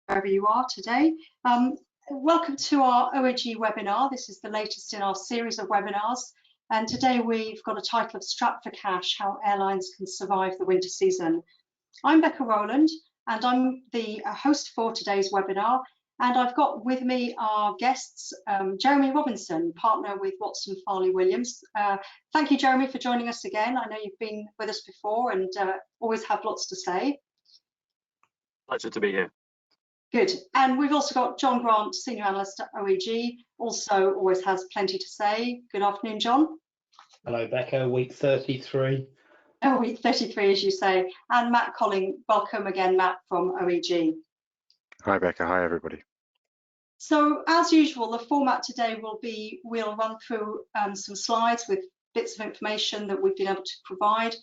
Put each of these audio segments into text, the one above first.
wherever you are today. Welcome to our OAG webinar. This is the latest in our series of webinars. And today we've got a title of Strapped for Cash, How Airlines Can Survive the Winter Season. I'm Becca Rowland, and I'm the host for today's webinar. And I've got with me our guests, Jeremy Robinson, partner with Watson Farley Williams. Thank you, Jeremy, for joining us again. I know you've been with us before and always have lots to say. Pleasure to be here. Good. And we've also got John Grant, Senior Analyst at OAG, also always has plenty to say. Good afternoon, John. Hello, Becca. Week 33. Oh, week 33, as you say. And Matt Colling, welcome again, Matt, from OAG. Hi, Becca. Hi, everybody. So, as usual, the format today will be, we'll run through some slides with bits of information that we've been able to provide,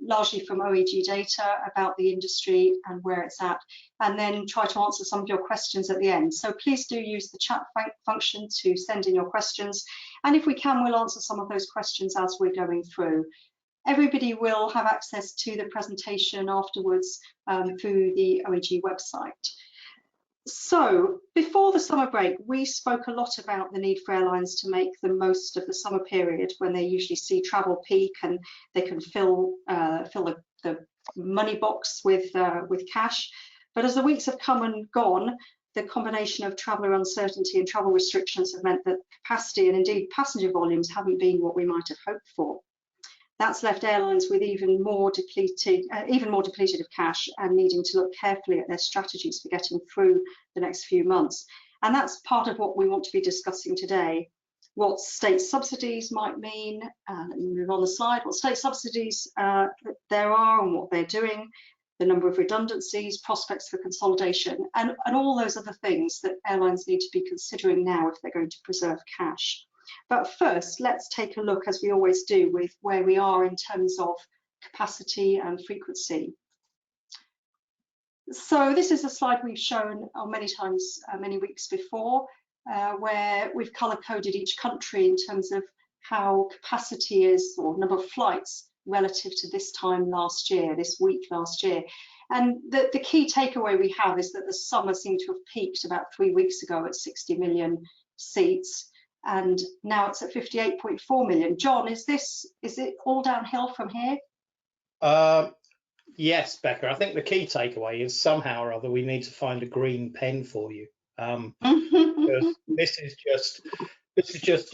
largely from OAG data about the industry and where it's at, and then try to answer some of your questions at the end. So please do use the chat function to send in your questions. And if we can, we'll answer some of those questions as we're going through. Everybody will have access to the presentation afterwards through the OAG website. So before the summer break, we spoke a lot about the need for airlines to make the most of the summer period when they usually see travel peak and they can fill the money box with cash. But as the weeks have come and gone, the combination of traveller uncertainty and travel restrictions have meant that capacity and indeed passenger volumes haven't been what we might have hoped for. That's left airlines with even more depleted of cash and needing to look carefully at their strategies for getting through the next few months. And that's part of what we want to be discussing today. What state subsidies might mean, let me move on the slide, what state subsidies there are and what they're doing, the number of redundancies, prospects for consolidation, and all those other things that airlines need to be considering now if they're going to preserve cash. But first, let's take a look, as we always do, with where we are in terms of capacity and frequency. So this is a slide we've shown many times, many weeks before, where we've color-coded each country in terms of how capacity is, or number of flights, relative to this time last year, this week last year. And the key takeaway we have is that the summer seemed to have peaked about 3 weeks ago at 60 million seats. And now it's at 58.4 million. John, is it all downhill from here? Yes, Becca. I think the key takeaway is somehow or other we need to find a green pen for you. Because this is just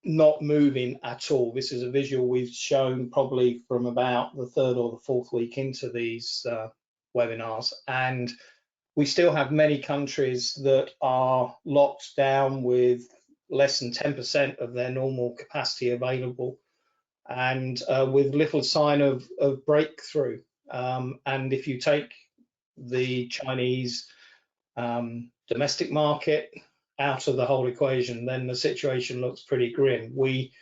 not moving at all. This is a visual we've shown probably from about the 3rd or the 4th week into these webinars, and we still have many countries that are locked down with less than 10% of their normal capacity available, and with little sign of breakthrough. And if you take the Chinese domestic market out of the whole equation, then the situation looks pretty grim. We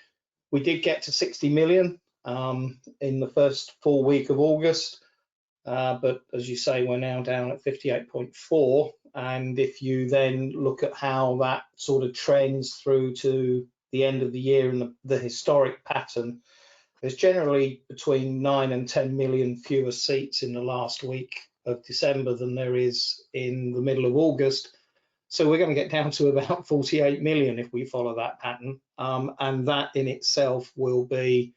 did get to 60 million in the first full week of August, but as you say, we're now down at 58.4. And if you then look at how that sort of trends through to the end of the year and the historic pattern, there's generally between 9 and 10 million fewer seats in the last week of December than there is in the middle of August. So we're going to get down to about 48 million if we follow that pattern. And that in itself will be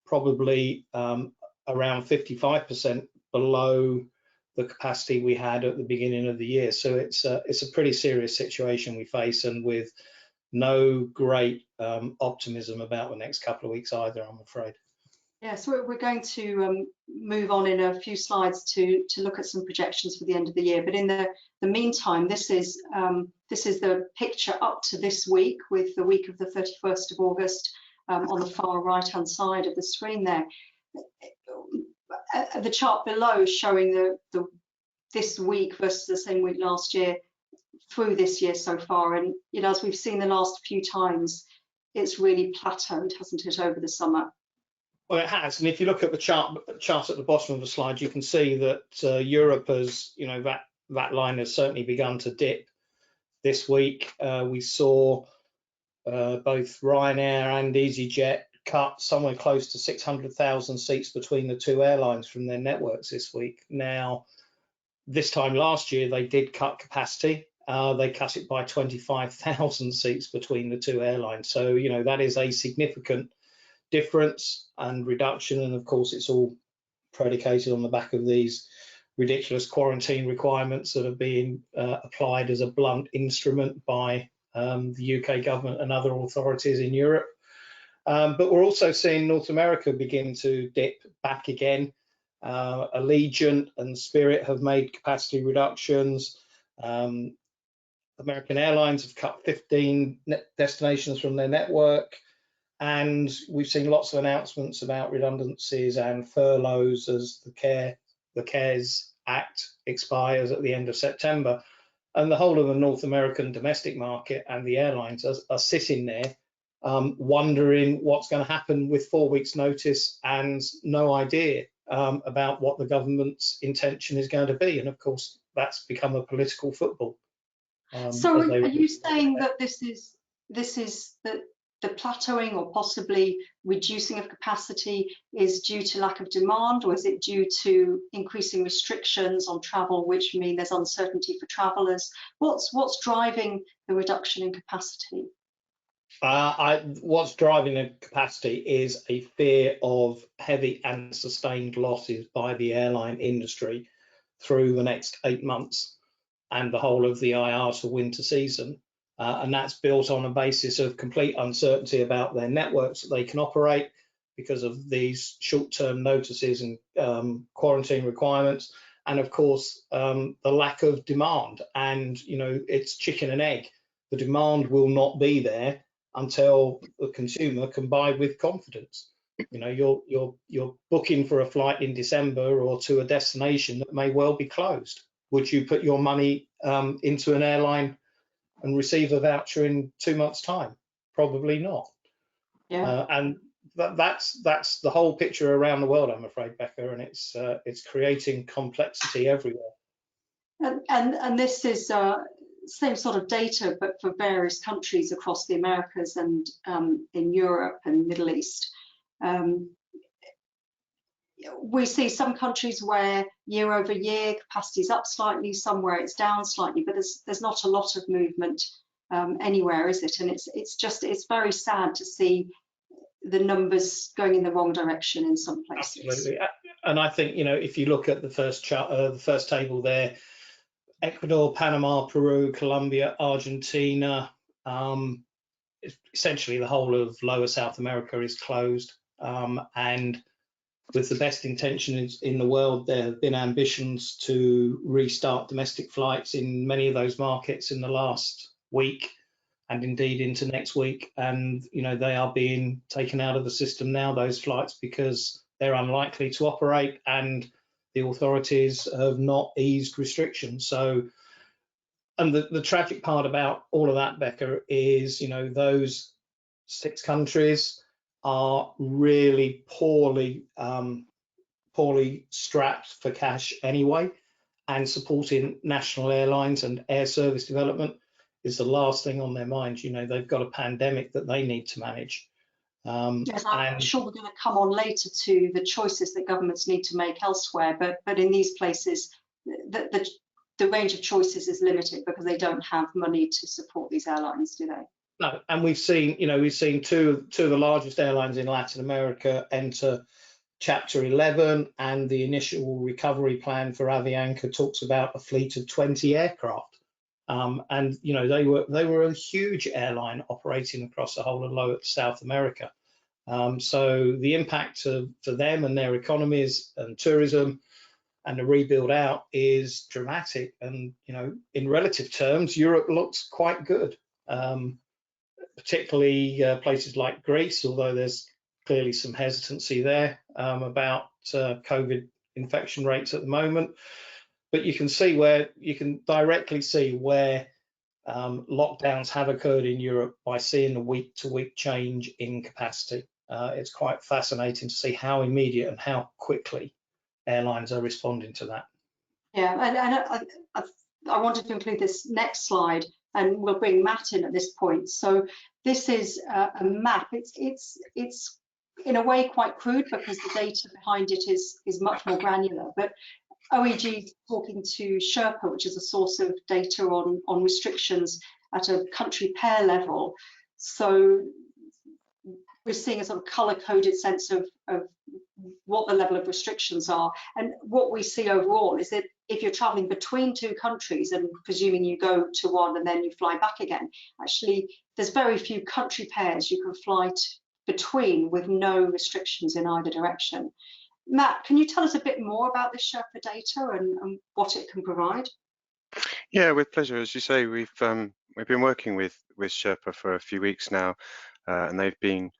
probably around 55% below the capacity we had at the beginning of the year. So it's a pretty serious situation we face, and with no great optimism about the next couple of weeks either, I'm afraid. Yeah, so we're going to move on in a few slides to look at some projections for the end of the year. But in the meantime, this is the picture up to this week, with the week of the 31st of August on the far right-hand side of the screen there. The chart below showing this week versus the same week last year through this year so far, and as we've seen the last few times, it's really plateaued, hasn't it, over the summer? Well, it has, and if you look at the chart at the bottom of the slide, you can see that Europe has, that line has certainly begun to dip this week. We saw both Ryanair and EasyJet cut somewhere close to 600,000 seats between the two airlines from their networks this week. Now, This time last year, they did cut capacity. They cut it by 25,000 seats between the two airlines. So, you know, that is a significant difference and reduction. And of course, it's all predicated on the back of these ridiculous quarantine requirements that are being applied as a blunt instrument by the UK government and other authorities in Europe. But we're also seeing North America begin to dip back again. Allegiant and Spirit have made capacity reductions. American Airlines have cut 15 destinations from their network. And we've seen lots of announcements about redundancies and furloughs as the CARES Act expires at the end of September. And the whole of the North American domestic market and the airlines are sitting there wondering what's going to happen with 4 weeks notice and no idea about what the government's intention is going to be. And of course, that's become a political football. So are you saying that this is the plateauing or possibly reducing of capacity is due to lack of demand, or is it due to increasing restrictions on travel, which mean there's uncertainty for travellers? What's driving the reduction in capacity? What's driving the capacity is a fear of heavy and sustained losses by the airline industry through the next 8 months and the whole of the IATA winter season. And that's built on a basis of complete uncertainty about their networks that they can operate because of these short-term notices and quarantine requirements, and of course the lack of demand. And you know, it's chicken and egg. The demand will not be there until the consumer can buy with confidence. You know, you're booking for a flight in December or to a destination that may well be closed. Would you put your money into an airline and receive a voucher in 2 months' time? Probably not. Yeah. And that's the whole picture around the world, I'm afraid, Becca, and it's creating complexity everywhere. And this is same sort of data, but for various countries across the Americas and in Europe and Middle East. We see some countries where year over year capacity is up slightly, somewhere it's down slightly, but there's not a lot of movement anywhere, is it? And it's very sad to see the numbers going in the wrong direction in some places. Absolutely, and I think, you know, if you look at the first chart, the first table there, Ecuador, Panama, Peru, Colombia, Argentina, essentially the whole of lower South America is closed, and with the best intentions in the world, there have been ambitions to restart domestic flights in many of those markets in the last week and indeed into next week. And, you know, they are being taken out of the system now, those flights, because they're unlikely to operate and the authorities have not eased restrictions. So, and the tragic part about all of that, Becca, is, you know, those 6 countries are really poorly strapped for cash anyway, and supporting national airlines and air service development is the last thing on their minds. You know, they've got a pandemic that they need to manage. Yes, I'm sure we're going to come on later to the choices that governments need to make elsewhere, but in these places, the range of choices is limited because they don't have money to support these airlines, do they? No, and we've seen two of the largest airlines in Latin America enter Chapter 11, and the initial recovery plan for Avianca talks about a fleet of 20 aircraft. And you know, they were a huge airline operating across the whole of lower South America. So the impact for them and their economies and tourism and the rebuild out is dramatic. And you know, in relative terms, Europe looks quite good. Particularly places like Greece, although there's clearly some hesitancy there about COVID infection rates at the moment. But you can directly see where lockdowns have occurred in Europe by seeing the week-to-week change in capacity. It's quite fascinating to see how immediate and how quickly airlines are responding to that. Yeah, and I wanted to include this next slide, and we'll bring Matt in at this point. So this is a map. It's in a way quite crude because the data behind it is much more granular. But OAG talking to Sherpa, which is a source of data on restrictions at a country pair level. So we're seeing a sort of colour-coded sense of what the level of restrictions are. And what we see overall is that if you're travelling between two countries, and presuming you go to one and then you fly back again, actually there's very few country pairs you can fly between with no restrictions in either direction. Matt, can you tell us a bit more about this Sherpa data and what it can provide? Yeah, with pleasure. As you say, we've been working with Sherpa for a few weeks now, and they've been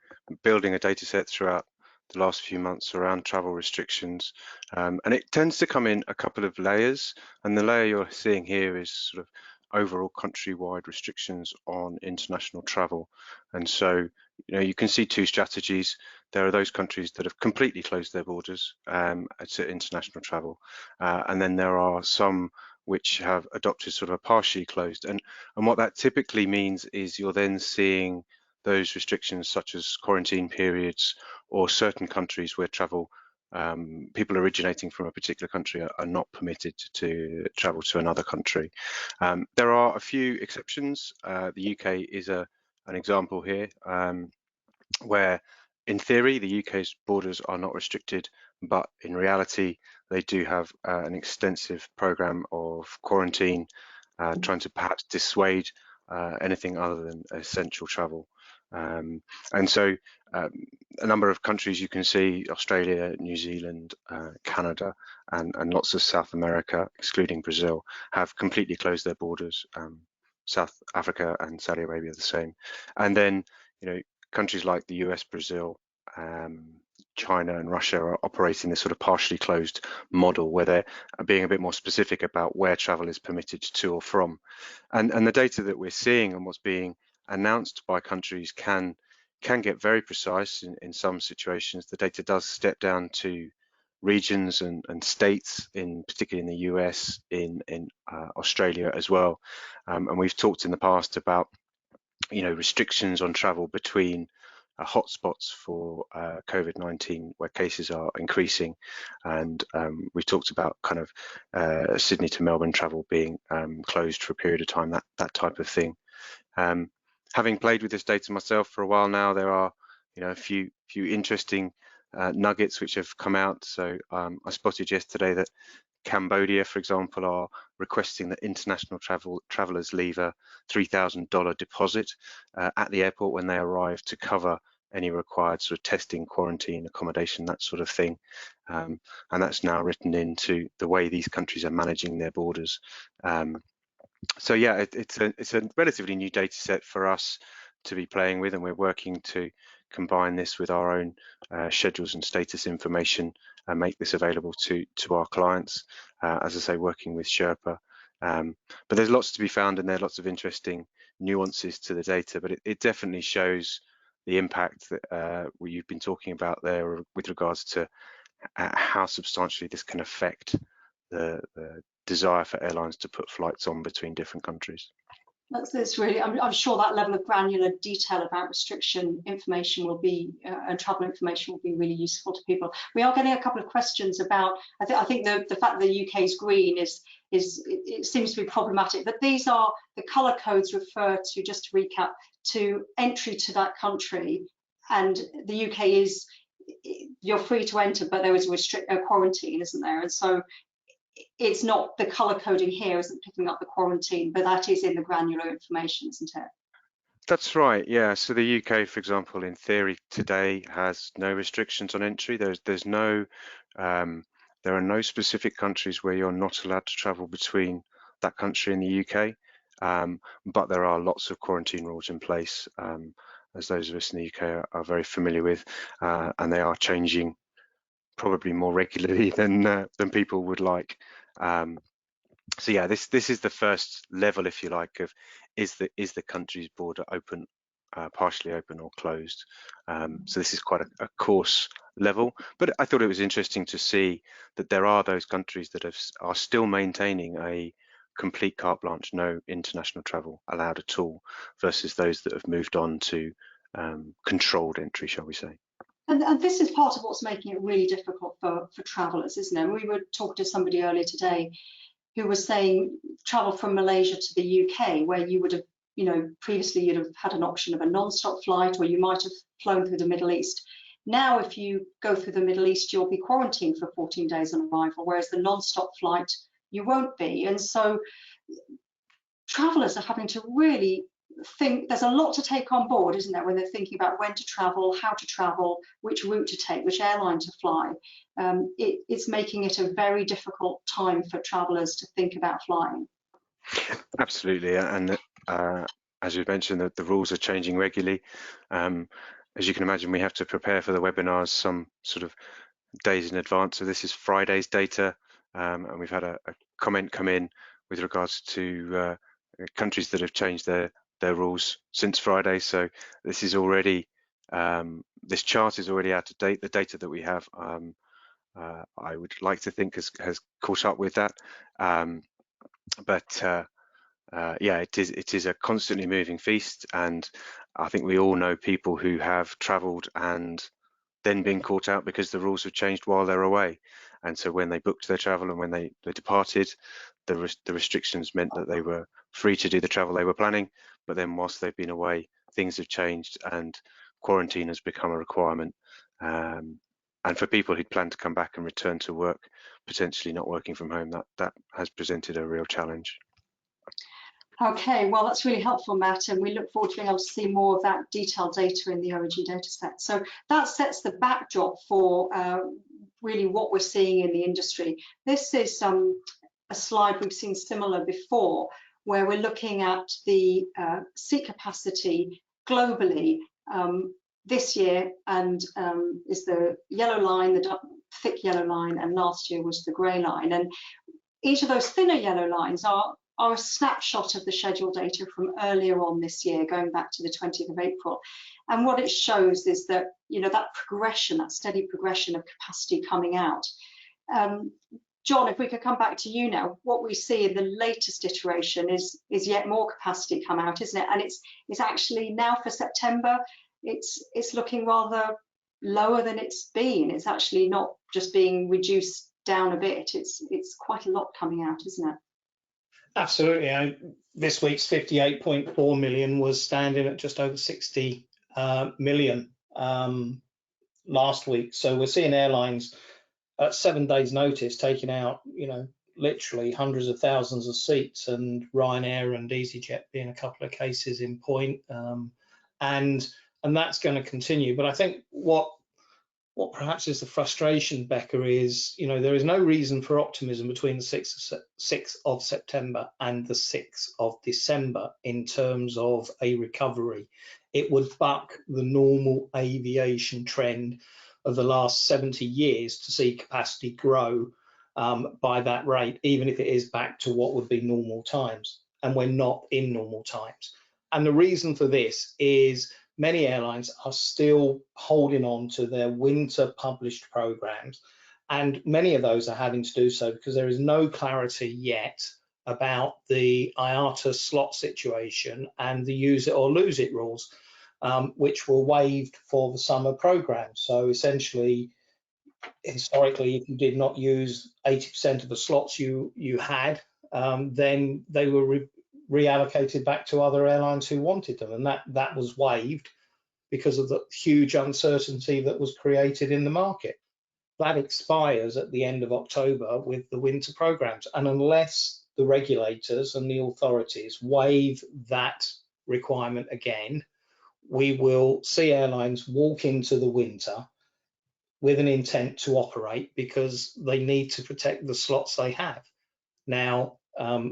building a data set throughout the last few months around travel restrictions, and it tends to come in a couple of layers, and the layer you're seeing here is sort of overall countrywide restrictions on international travel. And so, you know, you can see two strategies. There are those countries that have completely closed their borders to international travel, and then there are some which have adopted sort of a partially closed. And what that typically means is you're then seeing those restrictions such as quarantine periods or certain countries where travel, people originating from a particular country are not permitted to travel to another country. There are a few exceptions. The UK is an example here where in theory the UK's borders are not restricted, but in reality they do have an extensive program of quarantine, trying to perhaps dissuade anything other than essential travel. And so a number of countries you can see, Australia, New Zealand, Canada, and lots of South America, excluding Brazil, have completely closed their borders. South Africa and Saudi Arabia the same. And then, you know, countries like the US, Brazil, China and Russia are operating this sort of partially closed model where they're being a bit more specific about where travel is permitted to or from. And the data that we're seeing and what's being announced by countries can get very precise in some situations. The data does step down to regions and states, particularly in the US, in Australia as well. And we've talked in the past about, you know, restrictions on travel between hotspots for COVID-19 where cases are increasing, and we've talked about kind of Sydney to Melbourne travel being closed for a period of time, that type of thing. Having played with this data myself for a while now, there are, you know, a few interesting nuggets which have come out. So I spotted yesterday that Cambodia, for example, are requesting that international travelers leave a $3,000 deposit at the airport when they arrive to cover any required sort of testing, quarantine, accommodation, that sort of thing. And that's now written into the way these countries are managing their borders. So yeah, it's a relatively new data set for us to be playing with, and we're working to combine this with our own schedules and status information and make this available to our clients, as I say, working with Sherpa. But there's lots to be found, and there are lots of interesting nuances to the data, but it definitely shows the impact that you've been talking about there with regards to how substantially this can affect the desire for airlines to put flights on between different countries. That's really, I'm sure that level of granular detail about restriction information will be, and travel information will be really useful to people. We are getting a couple of questions about, I think the fact that the UK is green it seems to be problematic, but these are, the colour codes refer to, just to recap, to entry to that country, and the UK is, you're free to enter, but there is a quarantine, isn't there? And so it's not, the colour coding here isn't picking up the quarantine, but that is in the granular information, isn't it? That's right, yeah. So the UK, for example, in theory today has no restrictions on entry. There's no, there are no specific countries where you're not allowed to travel between that country and the UK, but there are lots of quarantine rules in place, as those of us in the UK are very familiar with, and they are changing probably more regularly than people would like. So yeah, this is the first level, if you like, of is the country's border open, partially open or closed. So this is quite a coarse level, but I thought it was interesting to see that there are those countries that are still maintaining a complete carte blanche, no international travel allowed at all, versus those that have moved on to controlled entry, shall we say. And this is part of what's making it really difficult for travellers, isn't it? We were talking to somebody earlier today who was saying travel from Malaysia to the UK, where you would have, previously you'd have had an option of a non-stop flight, or you might have flown through the Middle East. Now, if you go through the Middle East, you'll be quarantined for 14 days on arrival, whereas the non-stop flight, you won't be. And so travellers are having to really think. There's a lot to take on board, isn't there, when they're thinking about when to travel, how to travel, which route to take, which airline to fly. It's making it a very difficult time for travellers to think about flying. Absolutely, and as you mentioned, the rules are changing regularly. As you can imagine, we have to prepare for the webinars some sort of days in advance. So this is Friday's data, and we've had a comment come in with regards to countries that have changed their rules since Friday. So this is already, this chart is already out of date. The data that we have, I would like to think has caught up with that. Yeah, it is a constantly moving feast, and I think we all know people who have travelled and then been caught out because the rules have changed while they're away. And so when they booked their travel and when they departed, the restrictions meant that they were free to do the travel they were planning, but then whilst they've been away, things have changed and quarantine has become a requirement. And for people who'd planned to come back and return to work, potentially not working from home, that has presented a real challenge. Okay, well, that's really helpful, Matt, and we look forward to being able to see more of that detailed data in the OAG dataset. So that sets the backdrop for really what we're seeing in the industry. This is a slide we've seen similar before, where we're looking at the seat capacity globally this year, and is the yellow line, the thick yellow line, and last year was the grey line. And each of those thinner yellow lines are a snapshot of the schedule data from earlier on this year, going back to the 20th of April. And what it shows is that, that progression, that steady progression of capacity coming out. John, if we could come back to you now, what we see in the latest iteration is yet more capacity come out, isn't it? And it's actually now for September, it's looking rather lower than it's been. It's actually not just being reduced down a bit. It's quite a lot coming out, isn't it? Absolutely. This week's 58.4 million was standing at just over 60 million last week. So we're seeing airlines at 7 days' notice taking out, literally hundreds of thousands of seats, and Ryanair and EasyJet being a couple of cases in point, and that's going to continue. But I think what perhaps is the frustration, Becca, is, there is no reason for optimism between the 6th of September and the 6th of December in terms of a recovery. It would buck the normal aviation trend of the last 70 years to see capacity grow by that rate, even if it is back to what would be normal times. And we're not in normal times. And the reason for this is many airlines are still holding on to their winter published programs, and many of those are having to do so because there is no clarity yet about the IATA slot situation and the use it or lose it rules, which were waived for the summer program. So essentially, historically, if you did not use 80% of the slots you had, then they were reallocated back to other airlines who wanted them, and that was waived because of the huge uncertainty that was created in the market. That expires at the end of October with the winter programs, and unless the regulators and the authorities waive that requirement again, we will see airlines walk into the winter with an intent to operate because they need to protect the slots they have. Now,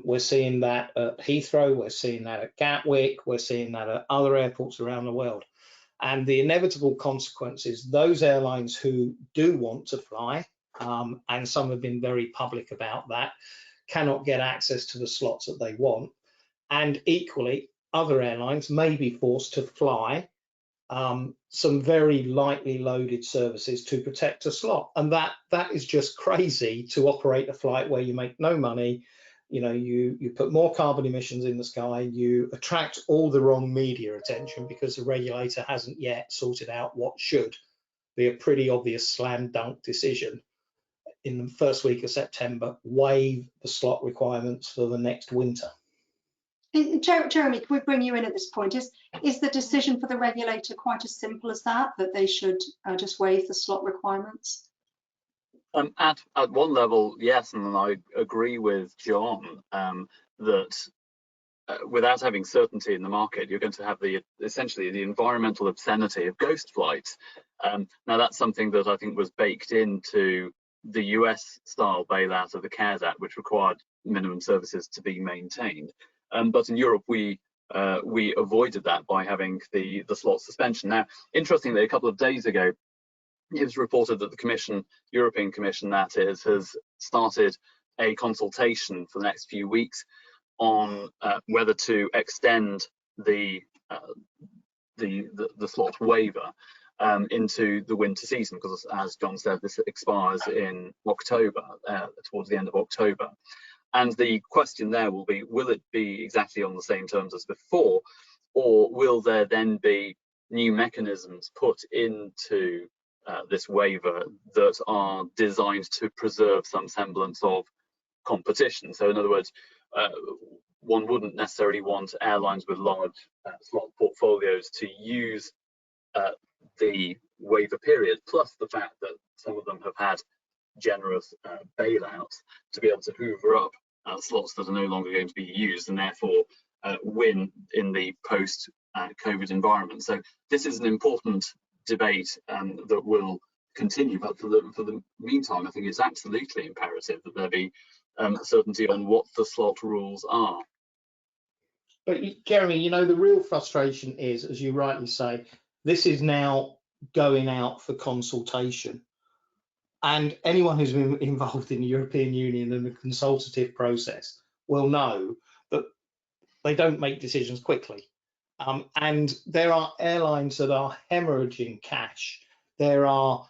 we're seeing that at Heathrow, we're seeing that at Gatwick, we're seeing that at other airports around the world. And the inevitable consequence is those airlines who do want to fly, and some have been very public about that, cannot get access to the slots that they want. And equally, other airlines may be forced to fly some very lightly loaded services to protect a slot. And that is just crazy, to operate a flight where you make no money. You put more carbon emissions in the sky, you attract all the wrong media attention because the regulator hasn't yet sorted out what should. be a pretty obvious slam dunk decision in the first week of September, waive the slot requirements for the next winter. Jeremy, can we bring you in at this point? Is the decision for the regulator quite as simple as that they should just waive the slot requirements? At one level, yes, and I agree with John that without having certainty in the market, you're going to have essentially the environmental obscenity of ghost flights. Now, that's something that I think was baked into the US style bailout of the CARES Act, which required minimum services to be maintained. But in Europe, we avoided that by having the slot suspension. Now, interestingly, a couple of days ago, it was reported that the European Commission, that is, has started a consultation for the next few weeks on whether to extend the slot waiver into the winter season, because as John said, this expires in October, towards the end of October. And the question there will be, will it be exactly on the same terms as before, or will there then be new mechanisms put into this waiver that are designed to preserve some semblance of competition? So in other words, one wouldn't necessarily want airlines with large slot portfolios to use the waiver period, plus the fact that some of them have had generous bailouts, to be able to hoover up slots that are no longer going to be used and therefore win in the post-COVID environment. So this is an important debate that will continue, but for the meantime, I think it's absolutely imperative that there be certainty on what the slot rules are. But Jeremy, you know, the real frustration is, as you rightly say, this is now going out for consultation. And anyone who's been involved in the European Union and the consultative process will know that they don't make decisions quickly. And there are airlines that are hemorrhaging cash. There are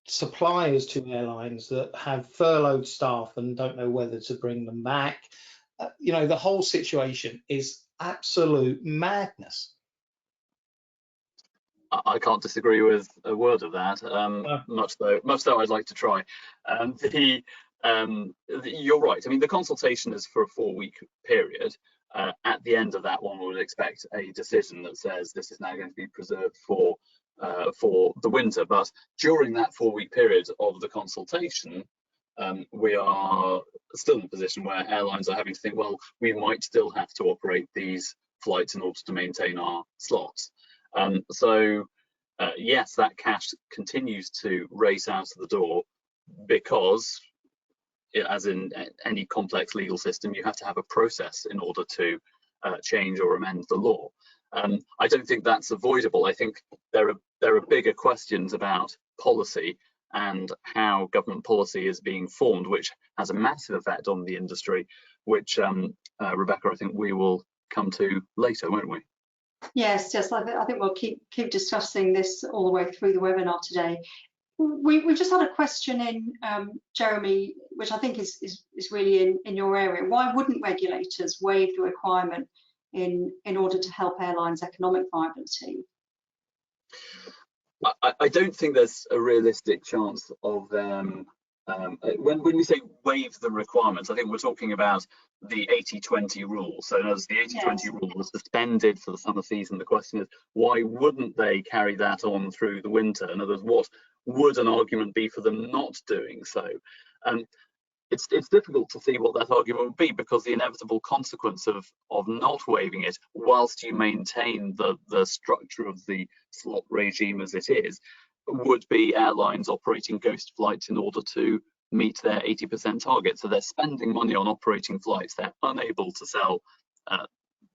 suppliers to airlines that have furloughed staff and don't know whether to bring them back. You know, the whole situation is absolute madness. I can't disagree with a word of that, much though I'd like to try. You're right. I mean, the consultation is for a 4-week period. At the end of that, one would expect a decision that says this is now going to be preserved for the winter. But during that 4-week period of the consultation, we are still in a position where airlines are having to think, well, we might still have to operate these flights in order to maintain our slots. Yes, that cash continues to race out of the door because, as in any complex legal system, you have to have a process in order to change or amend the law. I don't think that's avoidable. I think there are bigger questions about policy and how government policy is being formed, which has a massive effect on the industry, which, Rebecca, I think we will come to later, won't we? Yes, I think we'll keep discussing this all the way through the webinar today. We just had a question in, Jeremy, which I think is really in your area. Why wouldn't regulators waive the requirement in order to help airlines' economic viability? I don't think there's a realistic chance of them. When we say waive the requirements, I think we're talking about the 80-20 rule. So as the 80-20 rule was suspended for the summer season, the question is, why wouldn't they carry that on through the winter? In other words, what would an argument be for them not doing so? It's difficult to see what that argument would be, because the inevitable consequence of not waiving it, whilst you maintain the structure of the slot regime as it is, would be airlines operating ghost flights in order to meet their 80% target. So they're spending money on operating flights. They're unable to sell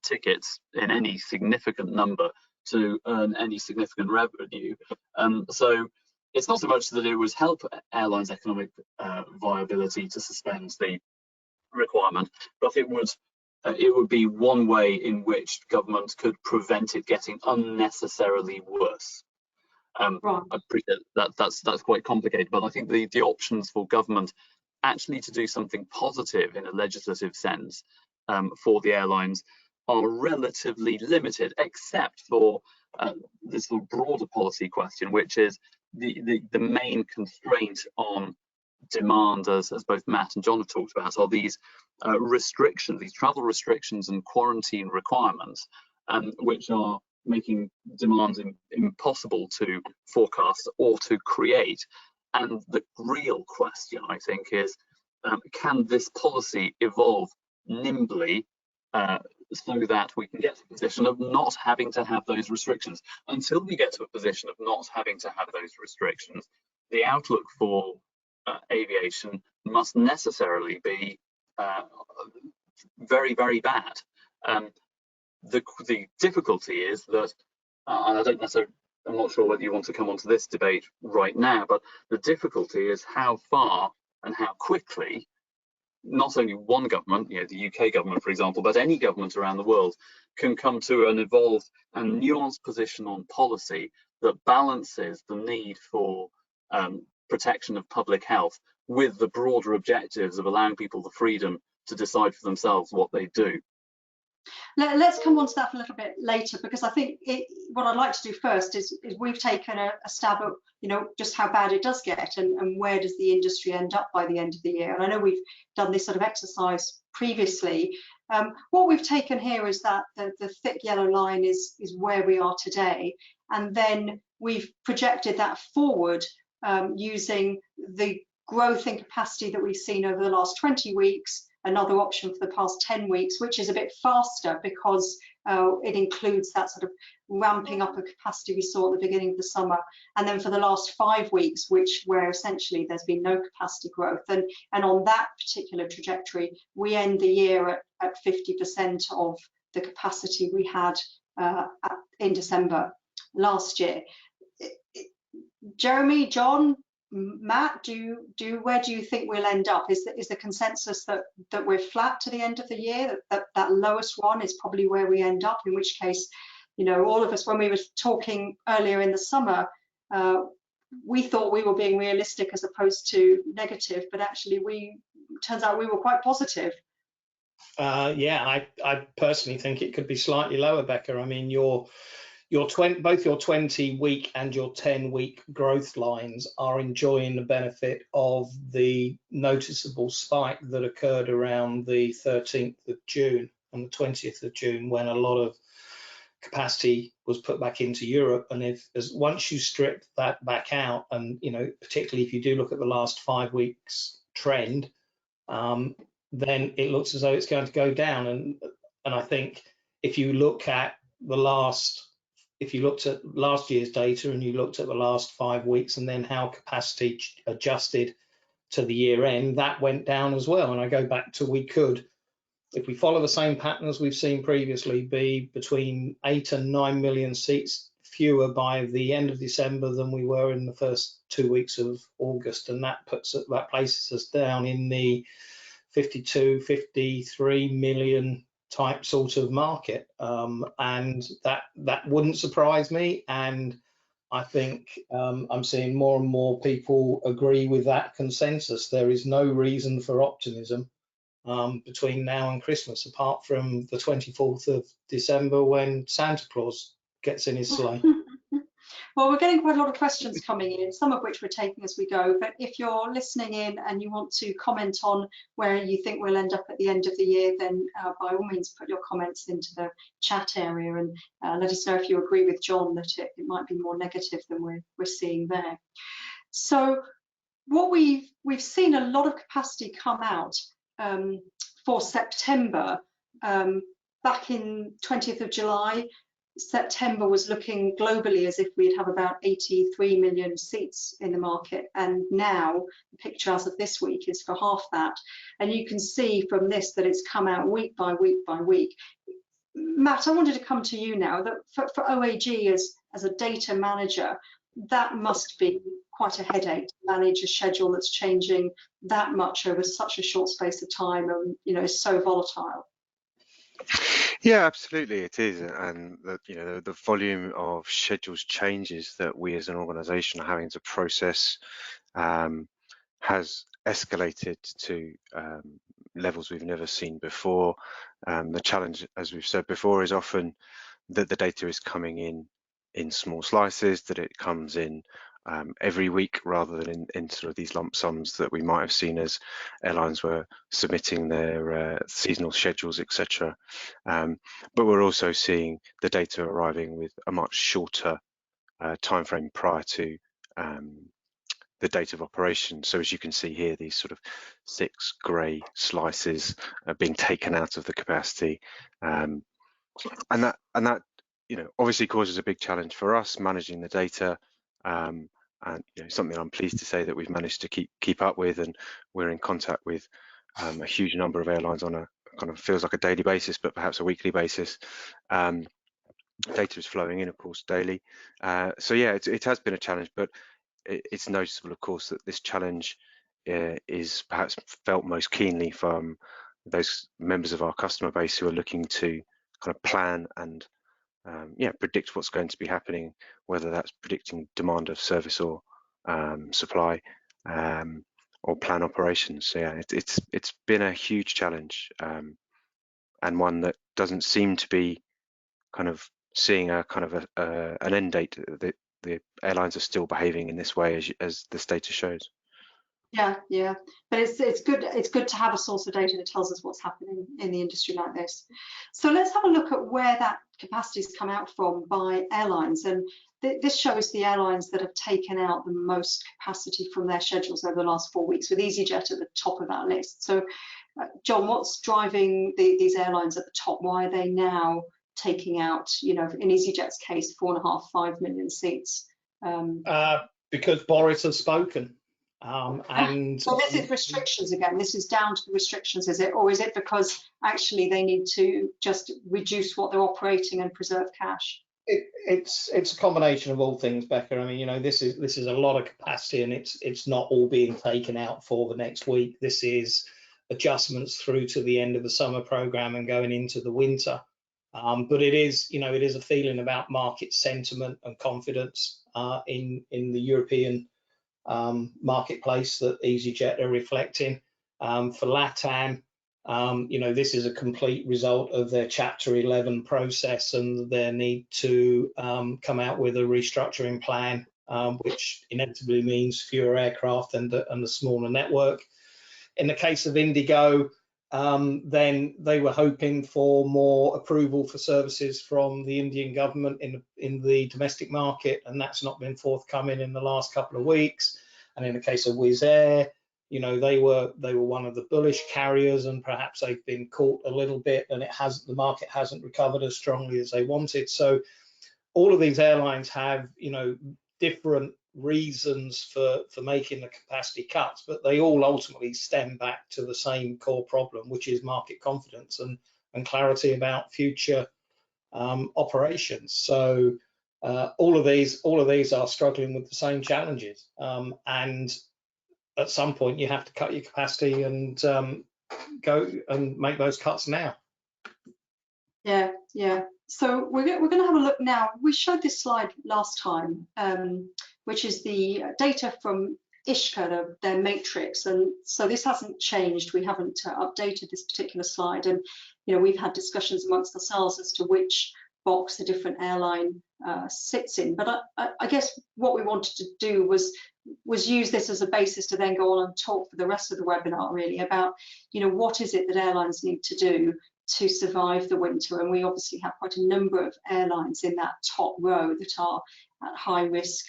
tickets in any significant number to earn any significant revenue. So it's not so much that it would help airlines' economic viability to suspend the requirement, but it would be one way in which government could prevent it getting unnecessarily worse. Right. I appreciate that's quite complicated, but I think the options for government actually to do something positive in a legislative sense for the airlines are relatively limited, except for this sort of broader policy question, which is the main constraint on demand, as both Matt and John have talked about, are these restrictions, these travel restrictions and quarantine requirements, which are making demand impossible to forecast or to create. And the real question, I think, is can this policy evolve nimbly so that we can get to a position of not having to have those restrictions? Until we get to a position of not having to have those restrictions, the outlook for aviation must necessarily be very, very bad. The difficulty is that, and I don't necessarily, I'm not sure whether you want to come onto this debate right now, but the difficulty is how far and how quickly not only one government, the UK government, for example, but any government around the world can come to an evolved and nuanced position on policy that balances the need for protection of public health with the broader objectives of allowing people the freedom to decide for themselves what they do. Let's come on to that a little bit later, because I think what I'd like to do first is we've taken a stab at just how bad it does get and where does the industry end up by the end of the year. And I know we've done this sort of exercise previously. What we've taken here is that the thick yellow line is where we are today, and then we've projected that forward using the growth in capacity that we've seen over the last 20 weeks, another option for the past 10 weeks, which is a bit faster because it includes that sort of ramping up of capacity we saw at the beginning of the summer. And then for the last 5 weeks, where essentially there's been no capacity growth. And on that particular trajectory, we end the year at 50% of the capacity we had in December last year. Jeremy, John, Matt, where do you think we'll end up? Is the consensus that we're flat to the end of the year? That lowest one is probably where we end up. In which case, all of us, when we were talking earlier in the summer, we thought we were being realistic as opposed to negative, but actually, turns out we were quite positive. Yeah, I personally think it could be slightly lower, Becca. I mean, both your 20-week and your 10-week growth lines are enjoying the benefit of the noticeable spike that occurred around the 13th of June and the 20th of June, when a lot of capacity was put back into Europe. And once you strip that back out, and particularly if you do look at the last 5 weeks trend, then it looks as though it's going to go down. And I think if you looked at last year's data and you looked at the last 5 weeks and then how capacity adjusted to the year end, that went down as well. And I go back to, we could, if we follow the same patterns we've seen previously, be between 8 and 9 million seats fewer by the end of December than we were in the first 2 weeks of August. And that places us down in the 52, 53 million type sort of market, and that wouldn't surprise me. And I think I'm seeing more and more people agree with that consensus. There is no reason for optimism between now and Christmas, apart from the 24th of December when Santa Claus gets in his sleigh. Well, we're getting quite a lot of questions coming in, some of which we're taking as we go. But if you're listening in and you want to comment on where you think we'll end up at the end of the year, then by all means put your comments into the chat area and let us know if you agree with John that it might be more negative than we're seeing there. So what we've seen a lot of capacity come out for September. Back in 20th of July, September was looking globally as if we'd have about 83 million seats in the market, and now the picture as of this week is for half that. And you can see from this that it's come out week by week by week. Matt, I wanted to come to you now. That for OAG as a data manager, that must be quite a headache to manage a schedule that's changing that much over such a short space of time, and is so volatile. Yeah, absolutely, it is, and the volume of schedules changes that we as an organisation are having to process has escalated to levels we've never seen before. The challenge, as we've said before, is often that the data is coming in small slices, that it comes in every week, rather than in sort of these lump sums that we might have seen as airlines were submitting their seasonal schedules, etc. But we're also seeing the data arriving with a much shorter time frame prior to the date of operation. So as you can see here, these sort of 6 grey slices are being taken out of the capacity, and that obviously causes a big challenge for us managing the data, and something I'm pleased to say that we've managed to keep up with, and we're in contact with a huge number of airlines on a kind of feels like a daily basis, but perhaps a weekly basis. Data is flowing in, of course, daily. So yeah, it has been a challenge, but it's noticeable, of course, that this challenge is perhaps felt most keenly from those members of our customer base who are looking to kind of plan and predict what's going to be happening, whether that's predicting demand of service or supply, or plan operations. So yeah, it's been a huge challenge, and one that doesn't seem to be kind of seeing a kind of an end date. The airlines are still behaving in this way, as this data shows. Yeah, but it's good to have a source of data that tells us what's happening in the industry like this. So let's have a look at where that capacity's come out from by airlines, and this shows the airlines that have taken out the most capacity from their schedules over the last 4 weeks, with EasyJet at the top of that list. So John, what's driving these airlines at the top? Why are they now taking out, in EasyJet's case, 4.5–5 million seats? Because Boris has spoken. And so this is restrictions again. This is down to the restrictions, is it, or is it because actually they need to just reduce what they're operating and preserve cash? It's a combination of all things, Becca. I mean, this is a lot of capacity, and it's not all being taken out for the next week. This is adjustments through to the end of the summer program and going into the winter. But it is a feeling about market sentiment and confidence in the European marketplace that EasyJet are reflecting. For LATAM, this is a complete result of their Chapter 11 process and their need to come out with a restructuring plan, which inevitably means fewer aircraft and a smaller network. In the case of Indigo, then they were hoping for more approval for services from the Indian government in the domestic market, and that's not been forthcoming in the last couple of weeks. And in the case of Wizz Air, they were one of the bullish carriers, and perhaps they've been caught a little bit, and the market hasn't recovered as strongly as they wanted. So all of these airlines have different reasons for making the capacity cuts, but they all ultimately stem back to the same core problem, which is market confidence and clarity about future operations. So all of these are struggling with the same challenges, and at some point you have to cut your capacity and go and make those cuts now. Yeah. So we're going to have a look now. We showed this slide last time, which is the data from Ishka, their matrix, and so this hasn't changed. We haven't updated this particular slide, and we've had discussions amongst ourselves as to which box a different airline sits in. But I guess what we wanted to do was use this as a basis to then go on and talk for the rest of the webinar really about what is it that airlines need to do to survive the winter. And we obviously have quite a number of airlines in that top row that are at high risk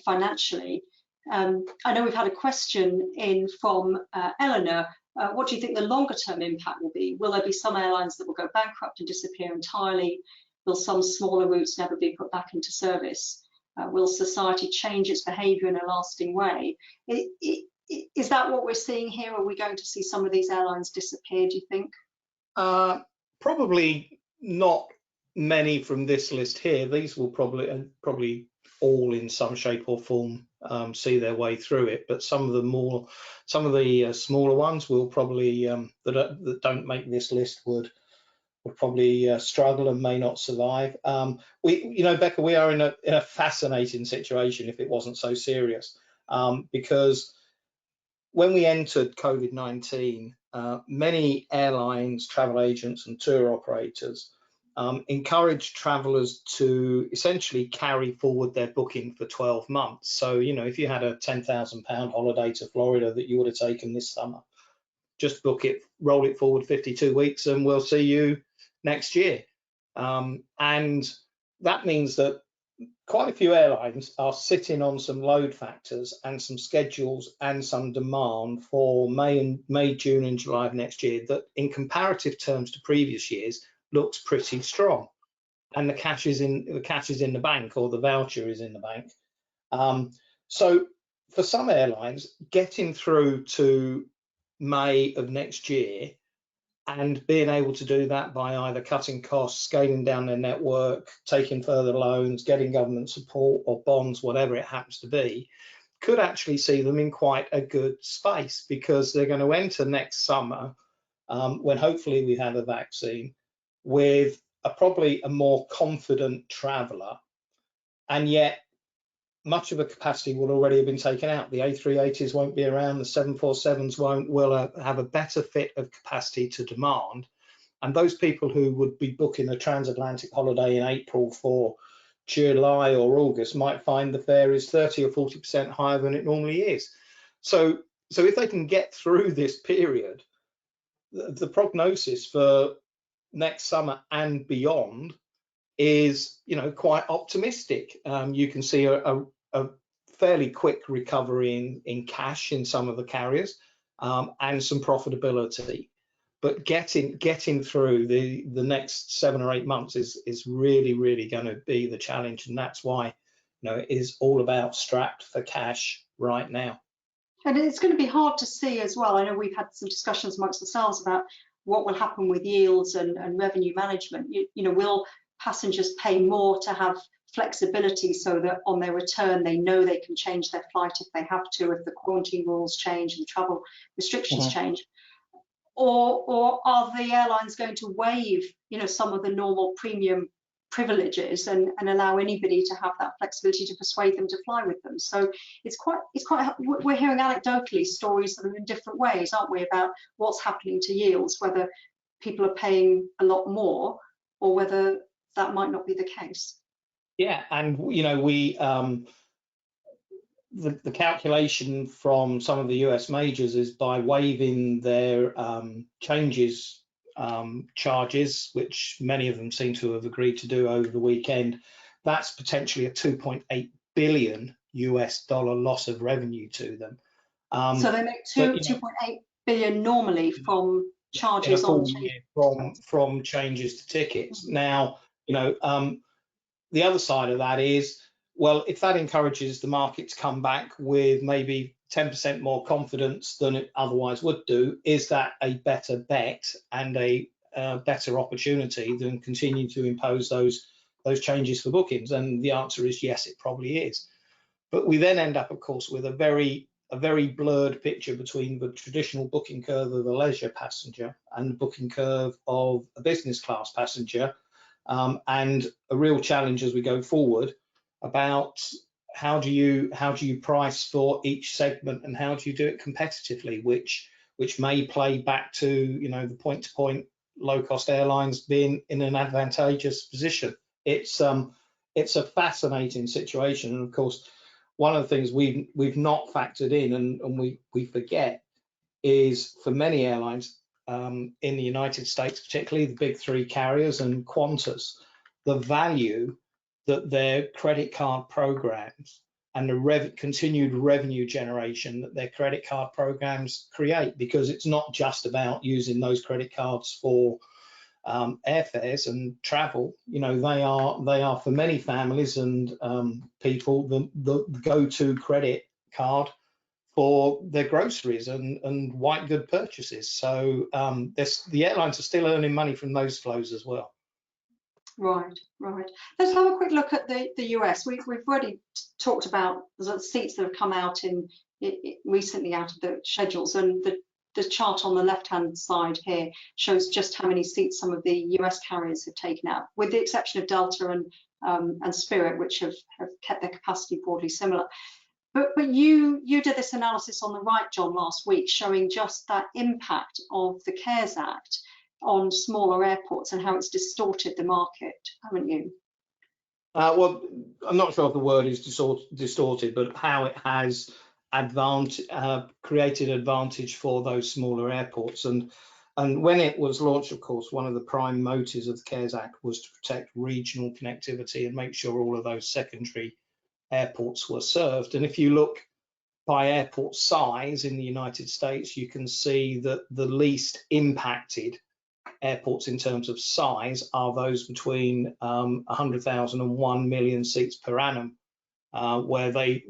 financially. I know we've had a question in from Eleanor. What do you think the longer term impact will be? Will there be some airlines that will go bankrupt and disappear entirely? Will some smaller routes never be put back into service? Will society change its behaviour in a lasting way? Is that what we're seeing here? Are we going to see some of these airlines disappear, do you think? Probably not many from this list here. These will probably all in some shape or form see their way through it, but some of the smaller ones will probably that don't make this list would probably struggle and may not survive. Becca, we are in a fascinating situation if it wasn't so serious, because when we entered COVID-19, many airlines, travel agents and tour operators encouraged travellers to essentially carry forward their booking for 12 months. So, you know, if you had a £10,000 holiday to Florida that you would have taken this summer, just book it, roll it forward 52 weeks, and we'll see you next year. And that means that quite a few airlines are sitting on some load factors and some schedules and some demand for May, June, and July of next year that, in comparative terms to previous years, looks pretty strong. And the cash is in the bank, or the voucher is in the bank. So for some airlines, getting through to May of next year and being able to do that by either cutting costs, scaling down their network, taking further loans, getting government support or bonds, whatever it happens to be, could actually see them in quite a good space, because they're going to enter next summer, when hopefully we have a vaccine, with probably a more confident traveller, and yet much of the capacity will already have been taken out. The A380s won't be around, the 747s will have a better fit of capacity to demand. And those people who would be booking a transatlantic holiday in April for July or August might find the fare is 30 or 40% higher than it normally is. So if they can get through this period, the prognosis for next summer and beyond is, you know, quite optimistic. You can see a fairly quick recovery in cash in some of the carriers, and some profitability. But getting through the next 7 or 8 months is really going to be the challenge, and that's why, you know, it is all about strapped for cash right now. And it's going to be hard to see as well. I know we've had some discussions amongst ourselves about what will happen with yields and revenue management. You know, will passengers pay more to have flexibility so that on their return they know they can change their flight if they have to, if the quarantine rules change and travel restrictions change? Or are the airlines going to waive, you know, some of the normal premium privileges and allow anybody to have that flexibility to persuade them to fly with them? So it's quite we're hearing anecdotally stories that are in different ways, aren't we, about what's happening to yields, whether people are paying a lot more or whether that might not be the case. Yeah, and you know, we the calculation from some of the US majors is by waiving their charges, which many of them seem to have agreed to do over the weekend. That's potentially a $2.8 billion US loss of revenue to them. So they make 2.8 billion normally from charges on from changes to tickets. Now, you know, the other side of that is, well, if that encourages the market to come back with maybe 10% more confidence than it otherwise would do, is that a better bet and a better opportunity than continue to impose those changes for bookings? And the answer is yes, it probably is. But we then end up, of course, with a very blurred picture between the traditional booking curve of a leisure passenger and the booking curve of a business class passenger, and a real challenge as we go forward about how do you price for each segment and how do you do it competitively, which may play back to, you know, the point-to-point low-cost airlines being in an advantageous position. It's a fascinating situation, and of course, one of the things we've not factored in and we forget is, for many airlines in the United States, particularly the big three carriers and Qantas, the value that their credit card programs and the continued revenue generation that their credit card programs create, because it's not just about using those credit cards for airfares and travel. You know, they are for many families and people the go-to credit card for their groceries and white good purchases. So the airlines are still earning money from those flows as well. Right. Let's have a quick look at the US. We've already talked about the seats that have come out recently out of the schedules, and the chart on the left-hand side here shows just how many seats some of the US carriers have taken out, with the exception of Delta and Spirit, which have kept their capacity broadly similar. But you did this analysis on the right, John, last week, showing just that impact of the CARES Act on smaller airports and how it's distorted the market, haven't you? Well, I'm not sure if the word is distorted, but how it has created advantage for those smaller airports. And when it was launched, of course, one of the prime motives of the CARES Act was to protect regional connectivity and make sure all of those secondary airports were served. And if you look by airport size in the United States, you can see that the least impacted airports in terms of size are those between 100,000 and 1 million seats per annum, where they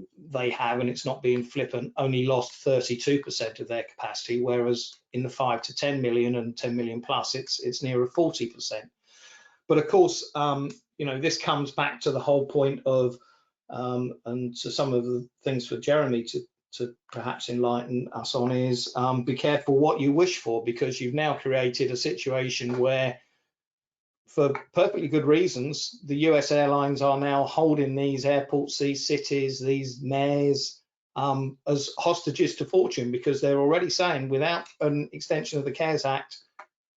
have, and it's not being flippant, only lost 32% of their capacity, whereas in the 5 to 10 million and 10 million plus, it's nearer 40%. But of course, you know, this comes back to the whole point of, and to some of the things for Jeremy to perhaps enlighten us on is, be careful what you wish for, because you've now created a situation where, for perfectly good reasons, the US airlines are now holding these airports, these cities, these mayors as hostages to fortune, because they're already saying without an extension of the CARES Act,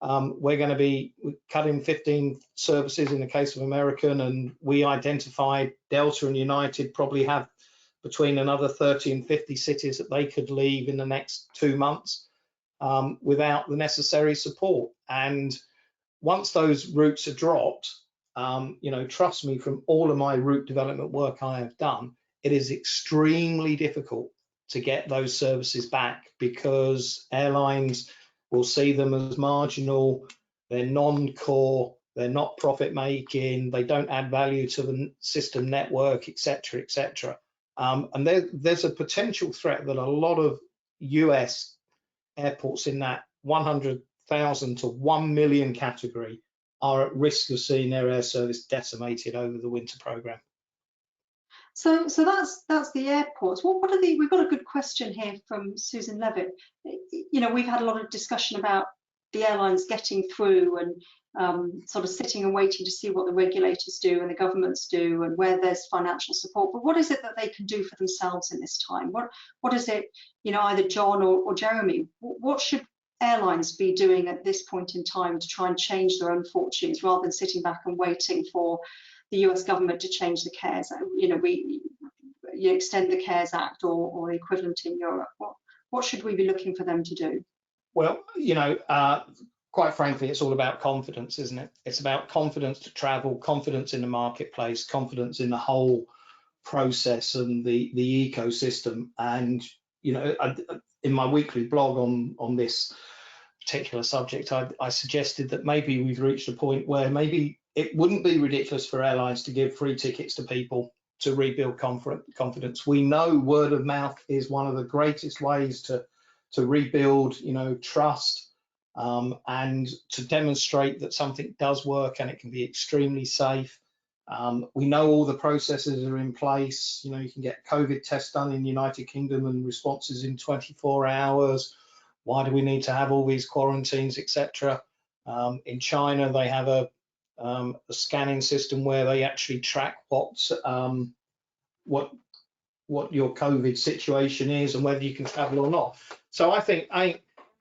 we're going to be cutting 15 services in the case of American, and we identified Delta and United probably have between another 30 and 50 cities that they could leave in the next 2 months without the necessary support. And once those routes are dropped, you know, trust me, from all of my route development work I have done, it is extremely difficult to get those services back, because airlines will see them as marginal, they're non-core, they're not profit making, they don't add value to the system network, etc., etc. And there's a potential threat that a lot of US airports in that 100,000 to 1 million category are at risk of seeing their air service decimated over the winter program. So that's the airports. What are the? We've got a good question here from Susan Levitt. You know, we've had a lot of discussion about the airlines getting through and sort of sitting and waiting to see what the regulators do and the governments do and where there's financial support. But what is it that they can do for themselves in this time? What is it? You know, either John or Jeremy. What should airlines be doing at this point in time to try and change their own fortunes, rather than sitting back and waiting for the US government to change the CARES Act? You know, you extend the CARES Act or the equivalent in Europe. What should we be looking for them to do? Well, you know, quite frankly, it's all about confidence, isn't it? It's about confidence to travel, confidence in the marketplace, confidence in the whole process and the ecosystem. And, you know, in my weekly blog on this particular subject, I suggested that maybe we've reached a point where maybe it wouldn't be ridiculous for airlines to give free tickets to people to rebuild confidence. We know word of mouth is one of the greatest ways to rebuild, you know, trust, and to demonstrate that something does work and it can be extremely safe. We know all the processes are in place. You know, you can get COVID tests done in the United Kingdom and responses in 24 hours. Why do we need to have all these quarantines, etc.? In China, they have a scanning system where they actually track what your COVID situation is and whether you can travel or not. So I think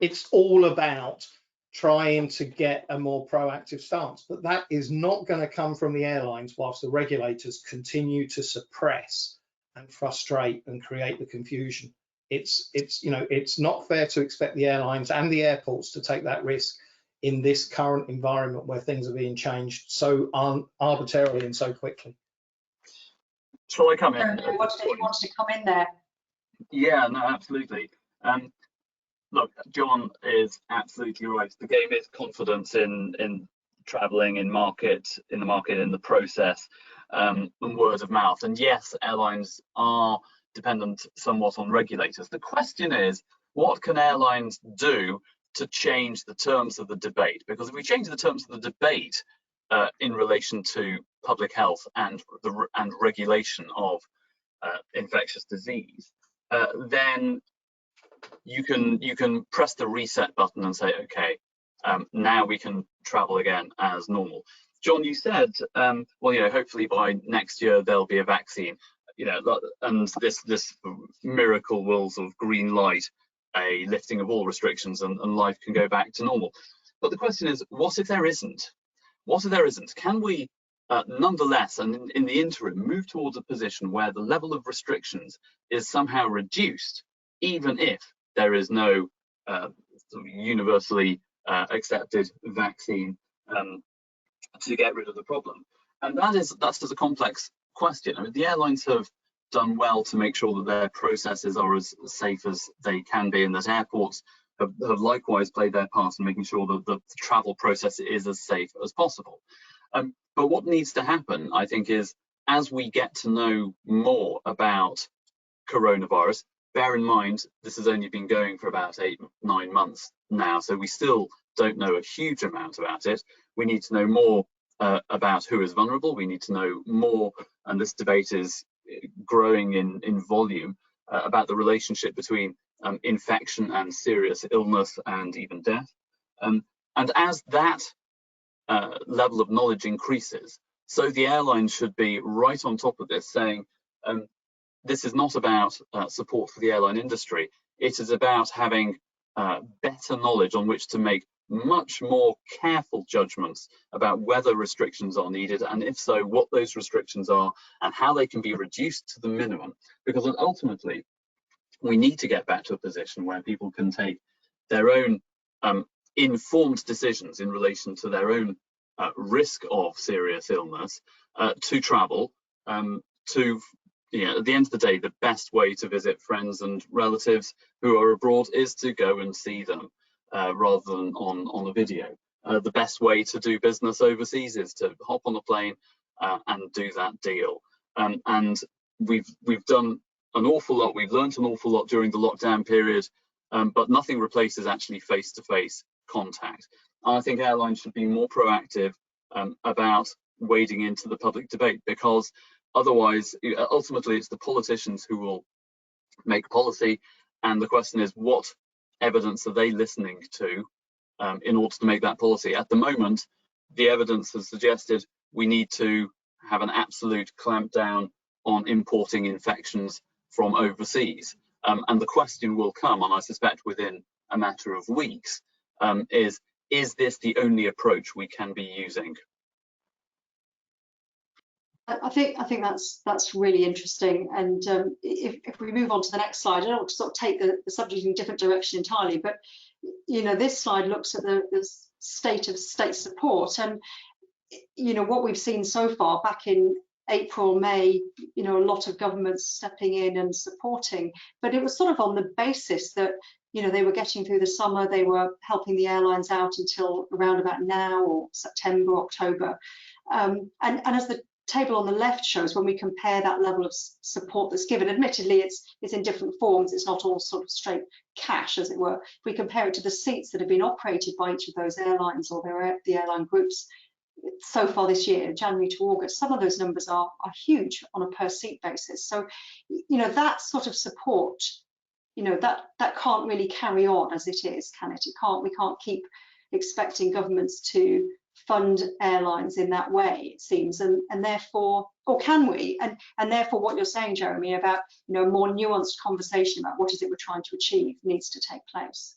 it's all about trying to get a more proactive stance, but that is not going to come from the airlines whilst the regulators continue to suppress and frustrate and create the confusion. It's you know, it's not fair to expect the airlines and the airports to take that risk in this current environment where things are being changed so arbitrarily and so quickly. Shall I come in? You wanted to come in there. Yeah, no, absolutely. Look, John is absolutely right. The game is confidence in traveling, in the market, in the process, and word of mouth. And yes, airlines are dependent somewhat on regulators. The question is, what can airlines do to change the terms of the debate? Because if we change the terms of the debate in relation to public health and regulation of infectious disease, then you can press the reset button and say, okay, now we can travel again as normal. John, you said, well, you know, hopefully by next year there'll be a vaccine, you know, and this miracle will sort of green light a lifting of all restrictions and life can go back to normal. But the question is, what if there isn't? What if there isn't? Can we nonetheless, and in the interim, move towards a position where the level of restrictions is somehow reduced, even if there is no sort of universally accepted vaccine to get rid of the problem? And that's just a complex question. I mean, the airlines have done well to make sure that their processes are as safe as they can be, and that airports have likewise played their part in making sure that the travel process is as safe as possible. But what needs to happen, I think, is as we get to know more about coronavirus, bear in mind this has only been going for about 8-9 months now, so we still don't know a huge amount about it. We need to know more about who is vulnerable. We need to know more, and this debate is growing in volume, about the relationship between infection and serious illness and even death. And as that level of knowledge increases, so the airlines should be right on top of this, saying this is not about support for the airline industry. It is about having better knowledge on which to make much more careful judgments about whether restrictions are needed, and if so, what those restrictions are and how they can be reduced to the minimum. Because ultimately, we need to get back to a position where people can take their own informed decisions in relation to their own risk of serious illness to travel. At the end of the day, the best way to visit friends and relatives who are abroad is to go and see them rather than on a video. The best way to do business overseas is to hop on a plane and do that deal. And we've done an awful lot. We've learned an awful lot during the lockdown period, but nothing replaces actually face-to-face contact. I think airlines should be more proactive about wading into the public debate, because otherwise, ultimately, it's the politicians who will make policy, and the question is, what evidence are they listening to in order to make that policy? At the moment, the evidence has suggested we need to have an absolute clampdown on importing infections from overseas. And the question will come, and I suspect within a matter of weeks, is this the only approach we can be using? I think that's really interesting. And if we move on to the next slide, I don't want to sort of take the subject in a different direction entirely, but this slide looks at the state of state support, and what we've seen so far back in April, May, a lot of governments stepping in and supporting, but it was sort of on the basis that they were getting through the summer, they were helping the airlines out until around about now, or September, October, and as the table on the left shows, when we compare that level of support that's given, admittedly it's in different forms, it's not all sort of straight cash, as it were. If we compare it to the seats that have been operated by each of those airlines or the airline groups so far this year, January to August, some of those numbers are huge on a per seat basis. So that sort of support, that can't really carry on as it is, can it? We can't keep expecting governments to fund airlines in that way, it seems, and therefore, or can we? And therefore, what you're saying, Jeremy, about a more nuanced conversation about what is it we're trying to achieve needs to take place.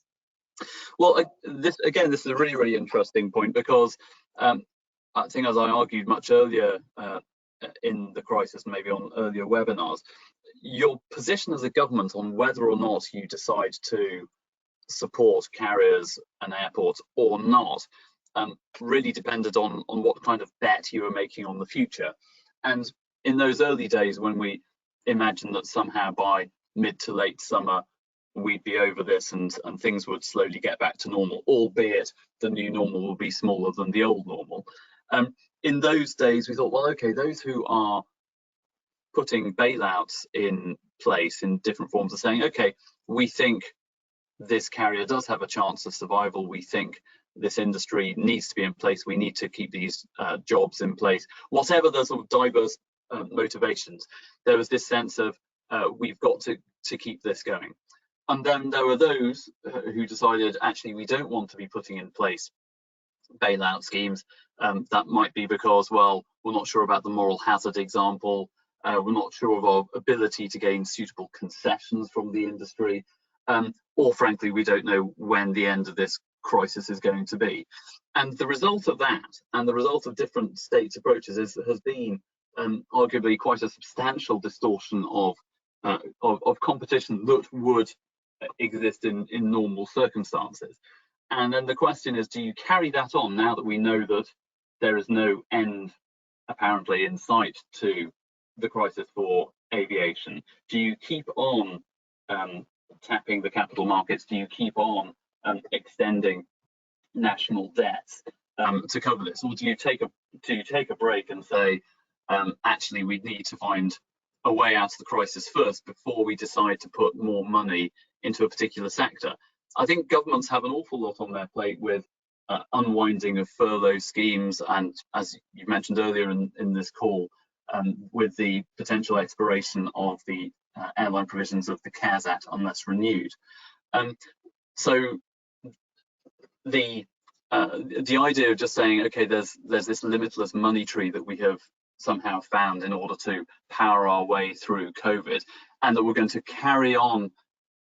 Well, this is a really, really interesting point, because I think, as I argued much earlier in the crisis, maybe on earlier webinars, your position as a government on whether or not you decide to support carriers and airports or not really depended on what kind of bet you were making on the future. And in those early days, when we imagined that somehow by mid to late summer we'd be over this and things would slowly get back to normal, albeit the new normal will be smaller than the old normal. In those days, we thought, well, okay, those who are putting bailouts in place in different forms are saying, okay, we think this carrier does have a chance of survival. We think this industry needs to be in place. We need to keep these jobs in place. Whatever the sort of diverse motivations, there was this sense of we've got to keep this going. And then there were those who decided, actually, we don't want to be putting in place bailout schemes. That might be because, well, we're not sure about the moral hazard example. We're not sure of our ability to gain suitable concessions from the industry. Or frankly, we don't know when the end of this crisis is going to be. And the result of that, and the result of different states' approaches, has been arguably quite a substantial distortion of competition that would exist in normal circumstances. And then the question is, do you carry that on now that we know that there is no end apparently in sight to the crisis for aviation? Do you keep on tapping the capital markets? Do you keep on extending national debts to cover this, or do you take a break and say, actually, we need to find a way out of the crisis first before we decide to put more money into a particular sector? I think governments have an awful lot on their plate with unwinding of furlough schemes, and as you mentioned earlier in this call, with the potential expiration of the airline provisions of the CARES Act unless renewed. So the idea of just saying, okay, there's this limitless money tree that we have somehow found in order to power our way through COVID, and that we're going to carry on